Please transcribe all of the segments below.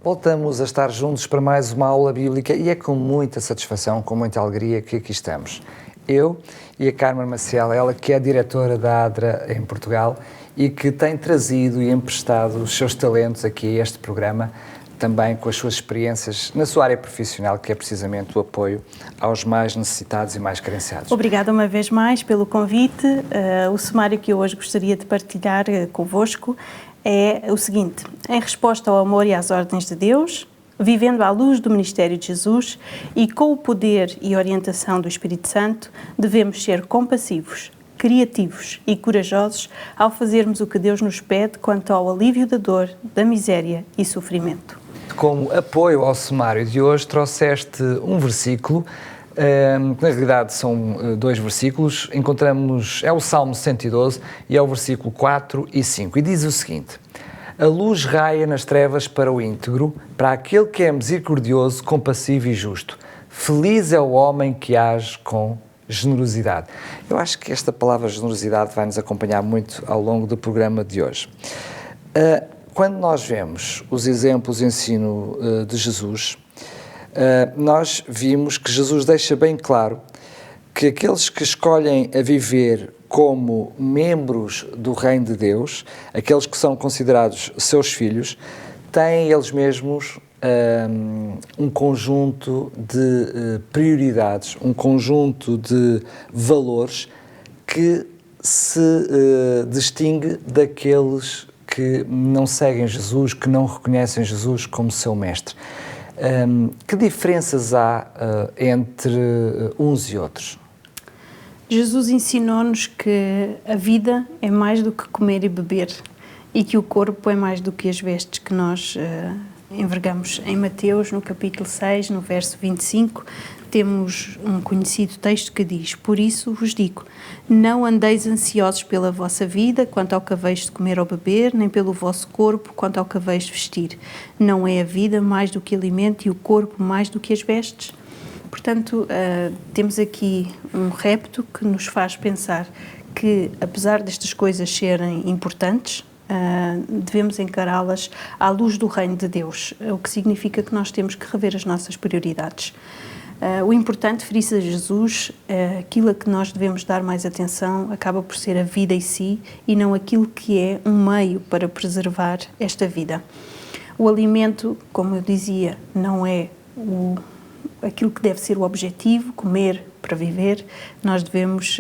voltamos a estar juntos para mais uma aula bíblica e é com muita satisfação, com muita alegria que aqui estamos. Eu e a Carmen Maciel, ela que é a diretora da ADRA em Portugal e que tem trazido e emprestado os seus talentos aqui a este programa, também com as suas experiências na sua área profissional, que é precisamente o apoio aos mais necessitados e mais carenciados. Obrigada uma vez mais pelo convite. O sumário que eu hoje gostaria de partilhar convosco é o seguinte: em resposta ao amor e às ordens de Deus, vivendo à luz do ministério de Jesus e com o poder e orientação do Espírito Santo, devemos ser compassivos, criativos e corajosos ao fazermos o que Deus nos pede quanto ao alívio da dor, da miséria e sofrimento. Como apoio ao sumário de hoje, trouxeste um versículo, que na realidade são dois versículos. Encontramos, é o Salmo 112 e é o versículo 4 e 5, e diz o seguinte: a luz raia nas trevas para o íntegro, para aquele que é misericordioso, compassivo e justo. Feliz é o homem que age com generosidade. Eu acho que esta palavra generosidade vai nos acompanhar muito ao longo do programa de hoje. Quando nós vemos os exemplos de ensino de Jesus, nós vimos que Jesus deixa bem claro que aqueles que escolhem a viver como membros do reino de Deus, aqueles que são considerados seus filhos, têm eles mesmos um conjunto de prioridades, um conjunto de valores que se distingue daqueles que não seguem Jesus, que não reconhecem Jesus como seu mestre. Que diferenças há entre uns e outros? Jesus ensinou-nos que a vida é mais do que comer e beber e que o corpo é mais do que as vestes que nós envergamos. Em Mateus, no capítulo 6, no verso 25, temos um conhecido texto que diz: por isso vos digo, não andeis ansiosos pela vossa vida, quanto ao que haveis de comer ou beber, nem pelo vosso corpo, quanto ao que haveis de vestir. Não é a vida mais do que alimento e o corpo mais do que as vestes? Portanto, temos aqui um repto que nos faz pensar que, apesar destas coisas serem importantes, devemos encará-las à luz do reino de Deus, o que significa que nós temos que rever as nossas prioridades. O importante, frisca Jesus, aquilo a que nós devemos dar mais atenção acaba por ser a vida em si e não aquilo que é um meio para preservar esta vida. O alimento, como eu dizia, não é aquilo que deve ser o objetivo, comer para viver. Nós devemos,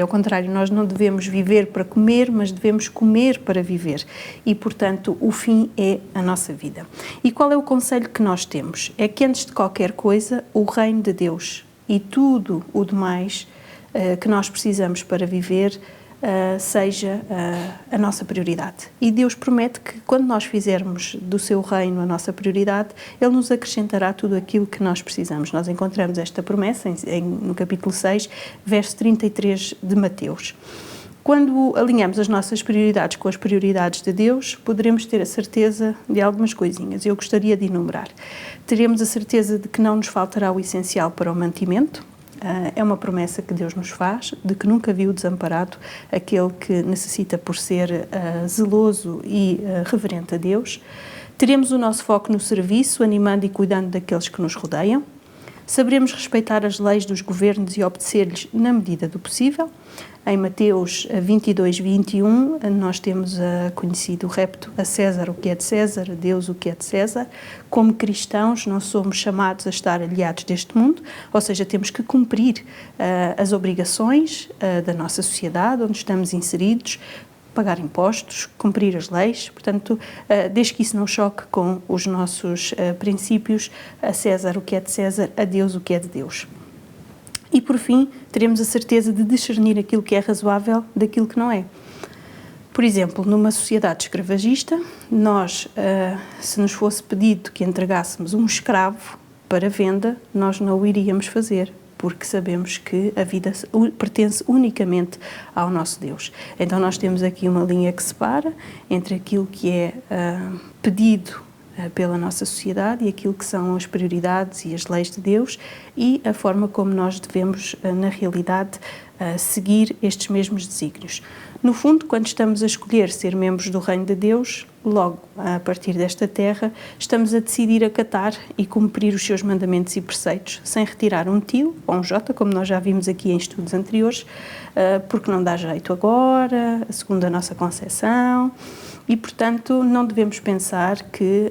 ao contrário, nós não devemos viver para comer, mas devemos comer para viver. E, portanto, o fim é a nossa vida. E qual é o conselho que nós temos? É que, antes de qualquer coisa, o reino de Deus e tudo o demais que nós precisamos para viver seja a nossa prioridade. E Deus promete que, quando nós fizermos do seu reino a nossa prioridade, Ele nos acrescentará tudo aquilo que nós precisamos. Nós encontramos esta promessa no capítulo 6, verso 33 de Mateus. Quando alinhamos as nossas prioridades com as prioridades de Deus, poderemos ter a certeza de algumas coisinhas. Eu gostaria de enumerar. Teremos a certeza de que não nos faltará o essencial para o mantimento. É uma promessa que Deus nos faz, de que nunca viu desamparado aquele que necessita por ser zeloso e reverente a Deus. Teremos o nosso foco no serviço, animando e cuidando daqueles que nos rodeiam. Saberemos respeitar as leis dos governos e obedecer-lhes na medida do possível. Em Mateus 22, 21, nós temos conhecido o repto: a César o que é de César, a Deus o que é de César. Como cristãos, não somos chamados a estar aliados deste mundo, ou seja, temos que cumprir as obrigações da nossa sociedade, onde estamos inseridos, pagar impostos, cumprir as leis, portanto, desde que isso não choque com os nossos princípios: a César o que é de César, a Deus o que é de Deus. E, por fim, teremos a certeza de discernir aquilo que é razoável daquilo que não é. Por exemplo, numa sociedade escravagista, nós, se nos fosse pedido que entregássemos um escravo para venda, nós não o iríamos fazer, porque sabemos que a vida pertence unicamente ao nosso Deus. Então nós temos aqui uma linha que separa entre aquilo que é pedido pela nossa sociedade e aquilo que são as prioridades e as leis de Deus e a forma como nós devemos, na realidade, seguir estes mesmos desígnios. No fundo, quando estamos a escolher ser membros do Reino de Deus, logo a partir desta terra, estamos a decidir acatar e cumprir os seus mandamentos e preceitos, sem retirar um tio ou um J, como nós já vimos aqui em estudos anteriores, porque não dá jeito agora, segundo a nossa concepção, e, portanto, não devemos pensar que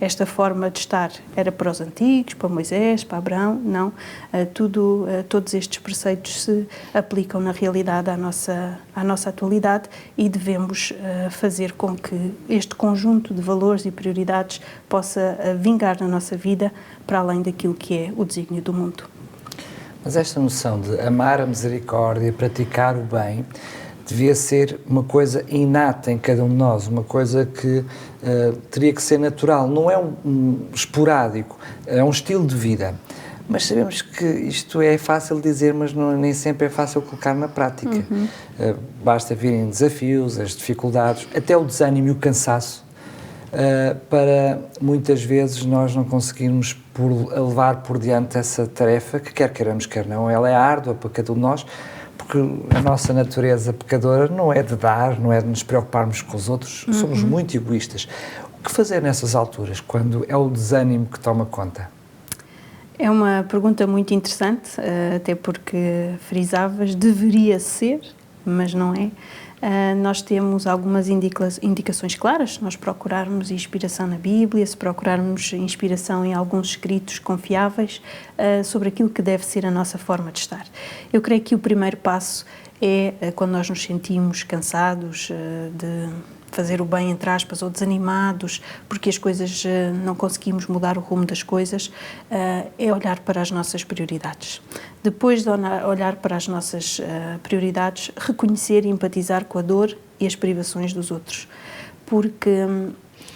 esta forma de estar era para os antigos, para Moisés, para Abraão, não. Todos estes preceitos se aplicam na realidade à nossa atualidade e devemos fazer com que este conjunto de valores e prioridades possa vingar na nossa vida para além daquilo que é o desígnio do mundo. Mas esta noção de amar a misericórdia, praticar o bem, devia ser uma coisa inata em cada um de nós, uma coisa que teria que ser natural, não é um esporádico, é um estilo de vida. Mas sabemos que isto é fácil dizer, mas nem sempre é fácil colocar na prática. Basta virem desafios, as dificuldades, até o desânimo e o cansaço, para muitas vezes nós não conseguirmos levar por diante essa tarefa, que quer queiramos, quer não, ela é árdua para cada um de nós, porque a nossa natureza pecadora não é de dar, não é de nos preocuparmos com os outros, somos muito egoístas. O que fazer nessas alturas, quando é o desânimo que toma conta? É uma pergunta muito interessante, até porque frisavas, deveria ser, mas não é. Nós temos algumas indicações claras, se nós procurarmos inspiração na Bíblia, se procurarmos inspiração em alguns escritos confiáveis sobre aquilo que deve ser a nossa forma de estar. Eu creio que o primeiro passo é quando nós nos sentimos cansados de fazer o bem, entre aspas, ou desanimados, porque as coisas, não conseguimos mudar o rumo das coisas, é olhar para as nossas prioridades. Depois de olhar para as nossas prioridades, reconhecer e empatizar com a dor e as privações dos outros. Porque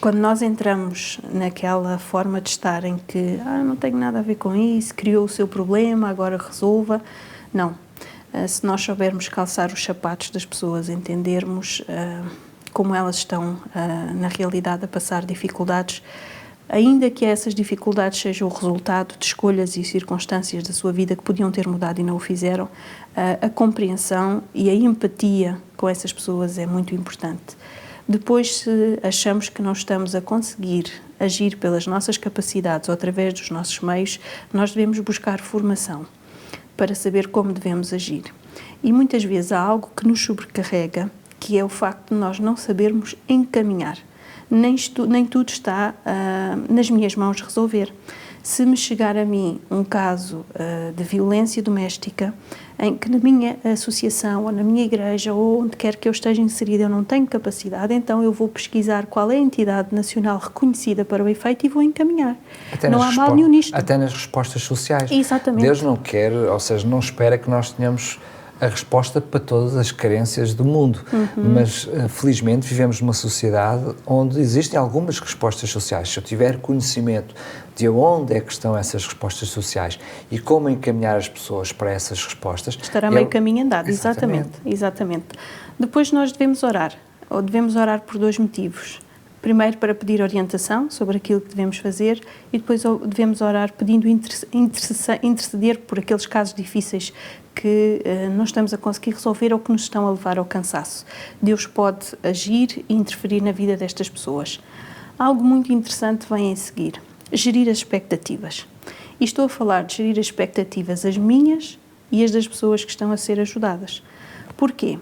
quando nós entramos naquela forma de estar em que não tenho nada a ver com isso, criou o seu problema, agora resolva, não. Se nós soubermos calçar os sapatos das pessoas, entendermos como elas estão, na realidade, a passar dificuldades, ainda que essas dificuldades sejam o resultado de escolhas e circunstâncias da sua vida que podiam ter mudado e não o fizeram, a compreensão e a empatia com essas pessoas é muito importante. Depois, se achamos que não estamos a conseguir agir pelas nossas capacidades ou através dos nossos meios, nós devemos buscar formação para saber como devemos agir. E muitas vezes há algo que nos sobrecarrega, que é o facto de nós não sabermos encaminhar. Nem tudo está nas minhas mãos resolver. Se me chegar a mim um caso de violência doméstica, em que na minha associação, ou na minha igreja, ou onde quer que eu esteja inserida, eu não tenho capacidade, então eu vou pesquisar qual é a entidade nacional reconhecida para o efeito e vou encaminhar. Não há mal nenhum nisto. Até nas respostas sociais. Exatamente. Deus não quer, ou seja, não espera que nós tenhamos a resposta para todas as carências do mundo, mas felizmente vivemos numa sociedade onde existem algumas respostas sociais. Se eu tiver conhecimento de onde é que estão essas respostas sociais e como encaminhar as pessoas para essas respostas... Estará meio caminho andado, exatamente. Depois nós devemos orar por dois motivos. Primeiro, para pedir orientação sobre aquilo que devemos fazer, e depois devemos orar pedindo interceder por aqueles casos difíceis que não estamos a conseguir resolver ou que nos estão a levar ao cansaço. Deus pode agir e interferir na vida destas pessoas. Algo muito interessante vem em seguir: gerir as expectativas. E estou a falar de gerir as expectativas, as minhas e as das pessoas que estão a ser ajudadas. Porquê?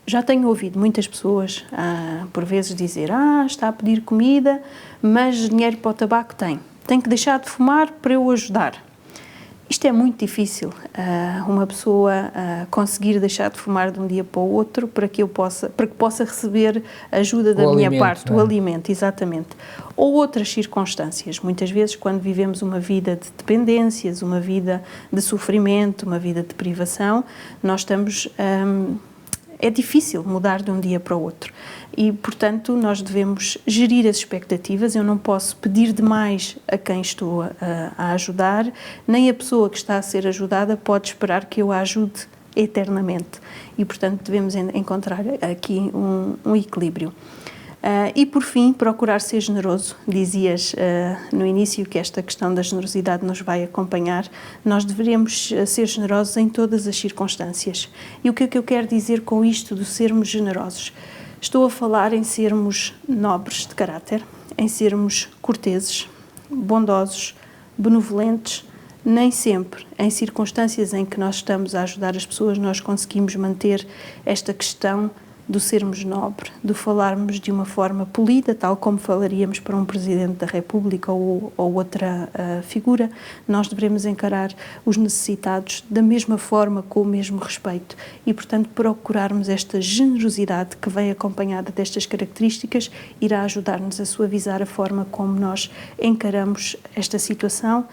Já tenho ouvido muitas pessoas, por vezes, dizer: está a pedir comida, mas dinheiro para o tabaco tem que deixar de fumar para eu ajudar. Isto é muito difícil, uma pessoa conseguir deixar de fumar de um dia para o outro para que possa receber ajuda da minha parte, o alimento, exatamente. Ou outras circunstâncias, muitas vezes quando vivemos uma vida de dependências, uma vida de sofrimento, uma vida de privação, nós estamos... é difícil mudar de um dia para o outro e, portanto, nós devemos gerir as expectativas. Eu não posso pedir demais a quem estou a ajudar, nem a pessoa que está a ser ajudada pode esperar que eu a ajude eternamente e, portanto, devemos encontrar aqui um equilíbrio. E, por fim, procurar ser generoso. Dizias no início que esta questão da generosidade nos vai acompanhar. Nós deveremos ser generosos em todas as circunstâncias. E o que é que eu quero dizer com isto de sermos generosos? Estou a falar em sermos nobres de caráter, em sermos corteses, bondosos, benevolentes. Nem sempre, em circunstâncias em que nós estamos a ajudar as pessoas, nós conseguimos manter esta questão do sermos nobre, de falarmos de uma forma polida, tal como falaríamos para um Presidente da República ou outra figura. Nós devemos encarar os necessitados da mesma forma, com o mesmo respeito e, portanto, procurarmos esta generosidade que vem acompanhada destas características, irá ajudar-nos a suavizar a forma como nós encaramos esta situação,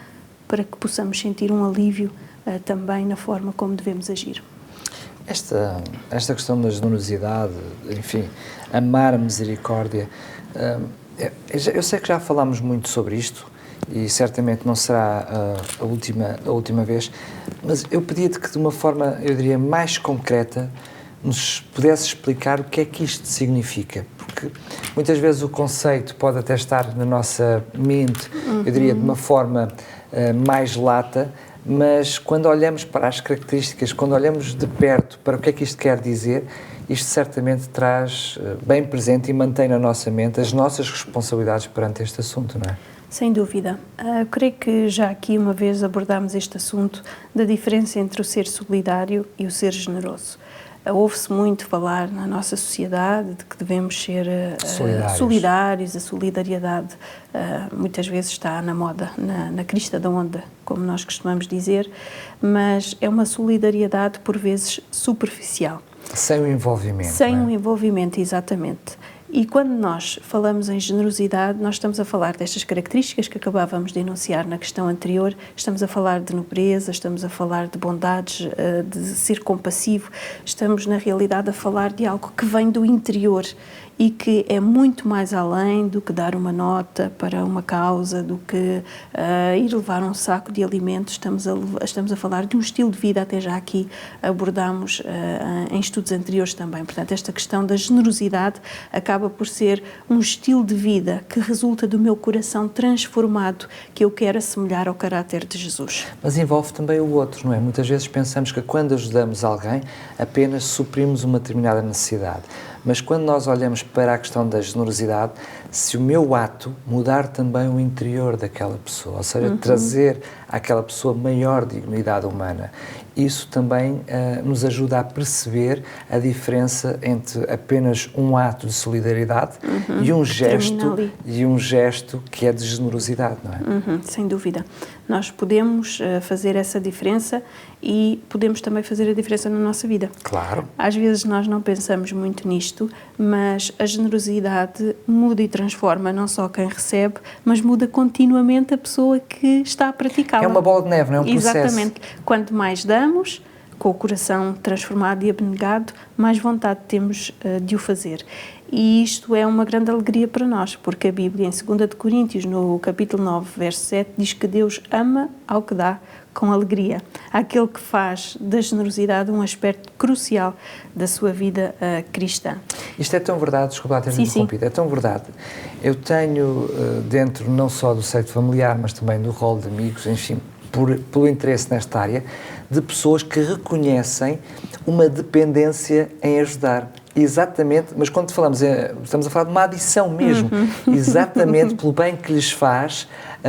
para que possamos sentir um alívio também na forma como devemos agir. Esta questão da generosidade, enfim, amar a misericórdia, eu sei que já falámos muito sobre isto e certamente não será a última vez, mas eu pedia-te que de uma forma, eu diria, mais concreta, nos pudesse explicar o que é que isto significa, porque muitas vezes o conceito pode até estar na nossa mente, eu diria, de uma forma mais lata, mas quando olhamos para as características, quando olhamos de perto para o que é que isto quer dizer, isto certamente traz bem presente e mantém na nossa mente as nossas responsabilidades perante este assunto, não é? Sem dúvida. Creio que já aqui uma vez abordámos este assunto da diferença entre o ser solidário e o ser generoso. Ouve-se muito falar na nossa sociedade de que devemos ser solidários. A solidariedade muitas vezes está na moda, na crista da onda, como nós costumamos dizer, mas é uma solidariedade por vezes superficial. Sem o envolvimento. Sem o envolvimento, exatamente. E quando nós falamos em generosidade, nós estamos a falar destas características que acabávamos de enunciar na questão anterior, estamos a falar de nobreza, estamos a falar de bondades, de ser compassivo, estamos na realidade a falar de algo que vem do interior e que é muito mais além do que dar uma nota para uma causa, do que ir levar um saco de alimentos. Estamos a falar de um estilo de vida, até já aqui abordámos em estudos anteriores também. Portanto, esta questão da generosidade acaba por ser um estilo de vida que resulta do meu coração transformado, que eu quero assemelhar ao caráter de Jesus. Mas envolve também o outro, não é? Muitas vezes pensamos que quando ajudamos alguém apenas suprimos uma determinada necessidade. Mas quando nós olhamos para a questão da generosidade, se o meu ato mudar também o interior daquela pessoa, ou seja, trazer àquela pessoa maior dignidade humana, isso também nos ajuda a perceber a diferença entre apenas um ato de solidariedade e um gesto que é de generosidade, não é? Sem dúvida. Nós podemos fazer essa diferença e podemos também fazer a diferença na nossa vida. Claro. Às vezes nós não pensamos muito nisto, mas a generosidade muda e transforma não só quem recebe, mas muda continuamente a pessoa que está a praticá-la. É uma bola de neve, não é um processo? Exatamente. Quanto mais damos, com o coração transformado e abnegado, mais vontade temos de o fazer. E isto é uma grande alegria para nós, porque a Bíblia, em 2 de Coríntios, no capítulo 9, verso 7, diz que Deus ama ao que dá com alegria. Aquele que faz da generosidade um aspecto crucial da sua vida cristã. Isto é tão verdade, desculpa lá ter interrompido, é tão verdade. Eu tenho dentro não só do seio familiar, mas também do rol de amigos, enfim, pelo interesse nesta área, de pessoas que reconhecem uma dependência em ajudar. Exatamente, mas quando estamos a falar de uma adição mesmo, exatamente pelo bem que lhes faz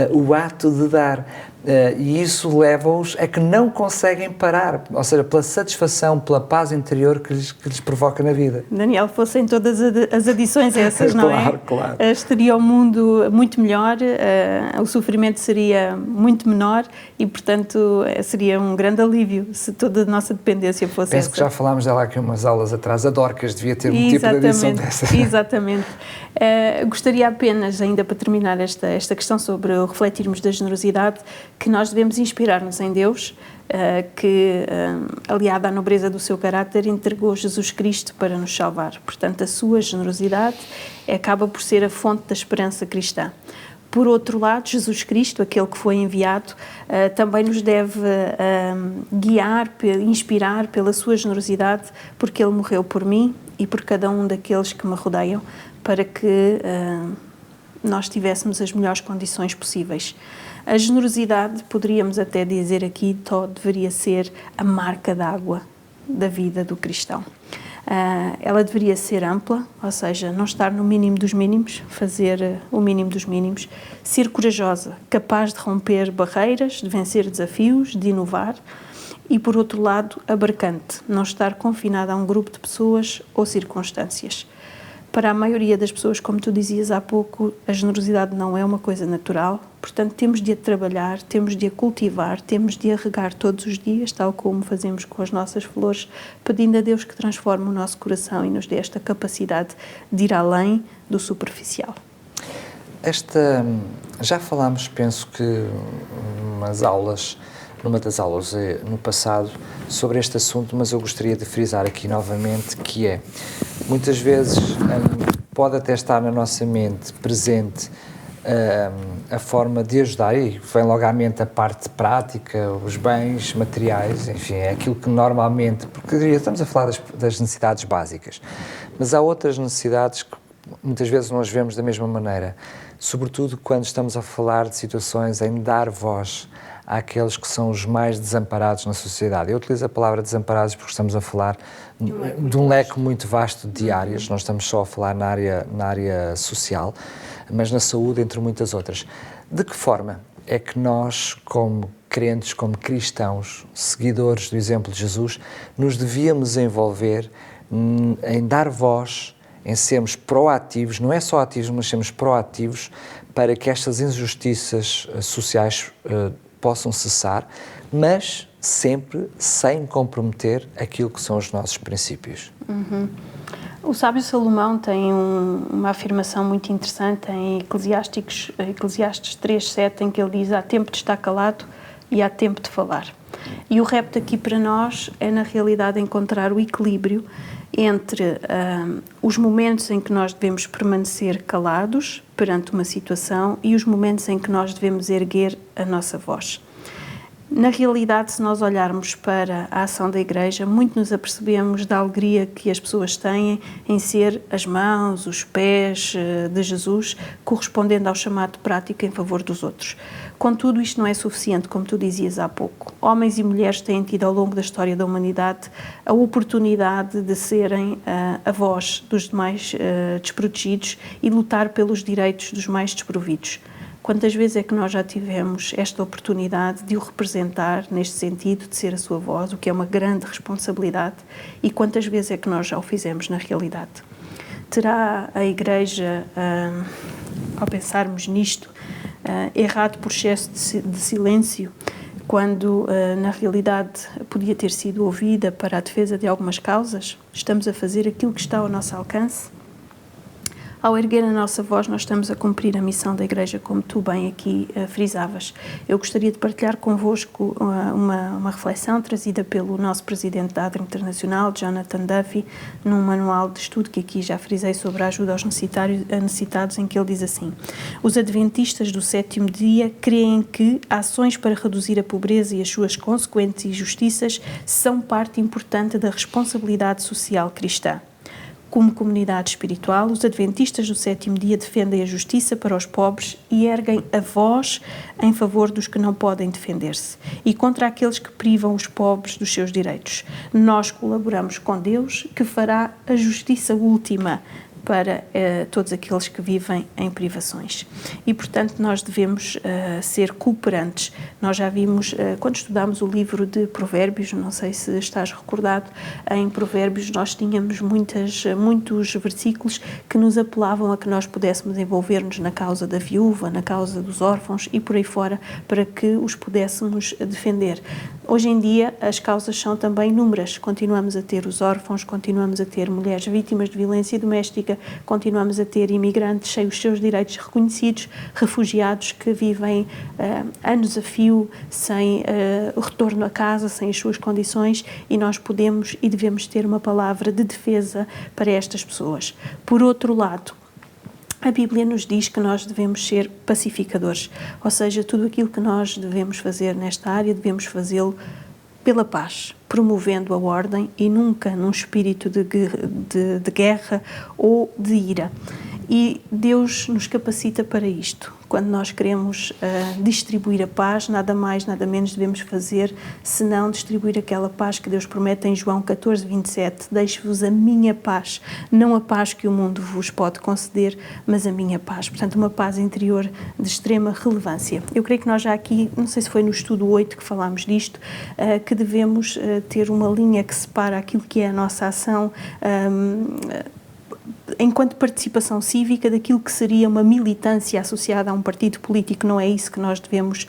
o ato de dar. E isso leva-os a que não conseguem parar, ou seja, pela satisfação, pela paz interior que lhes provoca na vida. Daniel, fossem todas as adições essas, não é? Claro. Estaria o mundo muito melhor, o sofrimento seria muito menor e, portanto, seria um grande alívio se toda a nossa dependência fosse essa. Penso que já falámos dela aqui umas aulas atrás, a Dorcas devia ter um tipo de adição dessa. Exatamente. Gostaria apenas, ainda para terminar esta questão sobre refletirmos da generosidade, que nós devemos inspirar-nos em Deus, que, aliado à nobreza do seu caráter, entregou Jesus Cristo para nos salvar. Portanto, a sua generosidade acaba por ser a fonte da esperança cristã. Por outro lado, Jesus Cristo, aquele que foi enviado, também nos deve guiar, inspirar pela sua generosidade, porque Ele morreu por mim e por cada um daqueles que me rodeiam, para que nós tivéssemos as melhores condições possíveis. A generosidade, poderíamos até dizer aqui, deveria ser a marca d'água da vida do cristão. Ela deveria ser ampla, ou seja, não estar no mínimo dos mínimos, fazer o mínimo dos mínimos, ser corajosa, capaz de romper barreiras, de vencer desafios, de inovar, e, por outro lado, abarcante, não estar confinada a um grupo de pessoas ou circunstâncias. Para a maioria das pessoas, como tu dizias há pouco, a generosidade não é uma coisa natural, portanto temos de a trabalhar, temos de a cultivar, temos de a regar todos os dias, tal como fazemos com as nossas flores, pedindo a Deus que transforme o nosso coração e nos dê esta capacidade de ir além do superficial. Já falámos, penso que numa das aulas no passado, sobre este assunto, mas eu gostaria de frisar aqui novamente que muitas vezes pode até estar na nossa mente presente a forma de ajudar, e vem logo à mente a parte prática, os bens materiais, enfim, é aquilo que normalmente, porque estamos a falar das necessidades básicas, mas há outras necessidades que muitas vezes nós vemos da mesma maneira, sobretudo quando estamos a falar de situações em dar voz àqueles que são os mais desamparados na sociedade. Eu utilizo a palavra desamparados porque estamos a falar de um leque muito vasto de áreas, não estamos só a falar na área social, mas na saúde, entre muitas outras. De que forma é que nós, como crentes, como cristãos, seguidores do exemplo de Jesus, nos devíamos envolver em dar voz, em sermos proativos, não é só ativos, mas sermos proativos para que estas injustiças sociais possam cessar, mas sempre sem comprometer aquilo que são os nossos princípios. O sábio Salomão tem uma afirmação muito interessante em Eclesiastes 3:7, em que ele diz: há tempo de estar calado e há tempo de falar. E o repto aqui para nós é, na realidade, encontrar o equilíbrio entre os momentos em que nós devemos permanecer calados perante uma situação e os momentos em que nós devemos erguer a nossa voz. Na realidade, se nós olharmos para a ação da Igreja, muito nos apercebemos da alegria que as pessoas têm em ser as mãos, os pés de Jesus, correspondendo ao chamado prático em favor dos outros. Contudo, isto não é suficiente, como tu dizias há pouco. Homens e mulheres têm tido ao longo da história da humanidade a oportunidade de serem a voz dos mais desprotegidos e lutar pelos direitos dos mais desprovidos. Quantas vezes é que nós já tivemos esta oportunidade de o representar neste sentido, de ser a sua voz, o que é uma grande responsabilidade, e quantas vezes é que nós já o fizemos na realidade? Terá a Igreja, ao pensarmos nisto, errado por excesso de silêncio, quando na realidade podia ter sido ouvida para a defesa de algumas causas? Estamos a fazer aquilo que está ao nosso alcance? Ao erguer a nossa voz, nós estamos a cumprir a missão da Igreja, como tu bem aqui frisavas. Eu gostaria de partilhar convosco uma reflexão trazida pelo nosso presidente da ADRA Internacional, Jonathan Duffy, num manual de estudo que aqui já frisei sobre a ajuda aos necessitados, em que ele diz assim: os adventistas do sétimo dia creem que ações para reduzir a pobreza e as suas consequentes injustiças são parte importante da responsabilidade social cristã. Como comunidade espiritual, os adventistas do sétimo dia defendem a justiça para os pobres e erguem a voz em favor dos que não podem defender-se e contra aqueles que privam os pobres dos seus direitos. Nós colaboramos com Deus, que fará a justiça última para todos aqueles que vivem em privações. E, portanto, nós devemos ser cooperantes. Nós já vimos, quando estudámos o livro de Provérbios, não sei se estás recordado, em Provérbios nós tínhamos muitos versículos que nos apelavam a que nós pudéssemos envolver-nos na causa da viúva, na causa dos órfãos e por aí fora, para que os pudéssemos defender. Hoje em dia as causas são também inúmeras. Continuamos a ter os órfãos, continuamos a ter mulheres vítimas de violência doméstica, continuamos a ter imigrantes sem os seus direitos reconhecidos, refugiados que vivem anos a fio sem retorno a casa, sem as suas condições, e nós podemos e devemos ter uma palavra de defesa para estas pessoas. Por outro lado, a Bíblia nos diz que nós devemos ser pacificadores, ou seja, tudo aquilo que nós devemos fazer nesta área, devemos fazê-lo pela paz, promovendo a ordem e nunca num espírito de guerra ou de ira. E Deus nos capacita para isto. Quando nós queremos distribuir a paz, nada mais, nada menos devemos fazer senão distribuir aquela paz que Deus promete em João 14:27. Deixo-vos a minha paz, não a paz que o mundo vos pode conceder, mas a minha paz. Portanto, uma paz interior de extrema relevância. Eu creio que nós já aqui, não sei se foi no estudo 8 que falámos disto, que devemos ter uma linha que separa aquilo que é a nossa ação enquanto participação cívica daquilo que seria uma militância associada a um partido político. Não é isso que nós devemos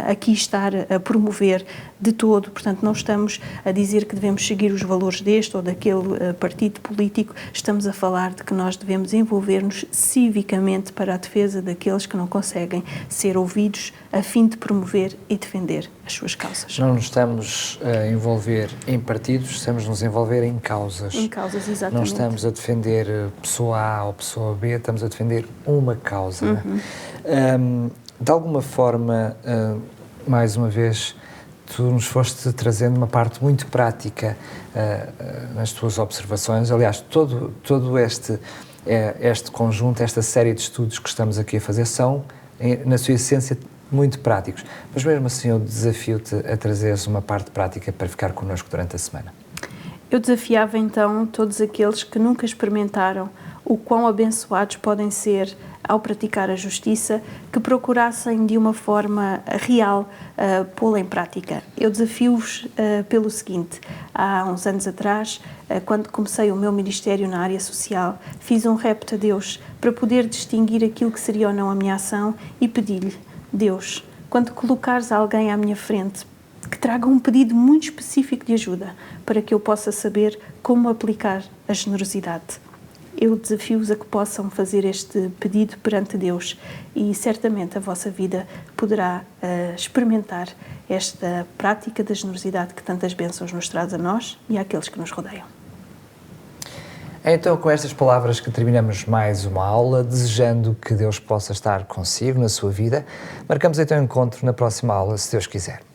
aqui estar a promover de todo. Portanto, não estamos a dizer que devemos seguir os valores deste ou daquele partido político. Estamos a falar de que nós devemos envolver-nos civicamente para a defesa daqueles que não conseguem ser ouvidos, a fim de promover e defender as suas causas. Não nos estamos a envolver em partidos, estamos a nos envolver em causas. Em causas, exatamente. Não estamos a defender pessoa A ou pessoa B, estamos a defender uma causa. De alguma forma, mais uma vez, tu nos foste trazendo uma parte muito prática nas tuas observações. Aliás, todo este conjunto, esta série de estudos que estamos aqui a fazer são, na sua essência, muito práticos. Mas mesmo assim eu desafio-te a trazeres uma parte prática para ficar connosco durante a semana. Eu desafiava então todos aqueles que nunca experimentaram o quão abençoados podem ser ao praticar a justiça, que procurassem de uma forma real pô-la em prática. Eu desafio-vos pelo seguinte: há uns anos atrás, quando comecei o meu ministério na área social, fiz um repto a Deus para poder distinguir aquilo que seria ou não a minha ação e pedi-lhe: Deus, quando colocares alguém à minha frente, que traga um pedido muito específico de ajuda para que eu possa saber como aplicar a generosidade. Eu desafio-vos a que possam fazer este pedido perante Deus e certamente a vossa vida poderá experimentar esta prática da generosidade que tantas bênçãos nos traz a nós e àqueles que nos rodeiam. É então com estas palavras que terminamos mais uma aula, desejando que Deus possa estar consigo na sua vida. Marcamos então o encontro na próxima aula, se Deus quiser.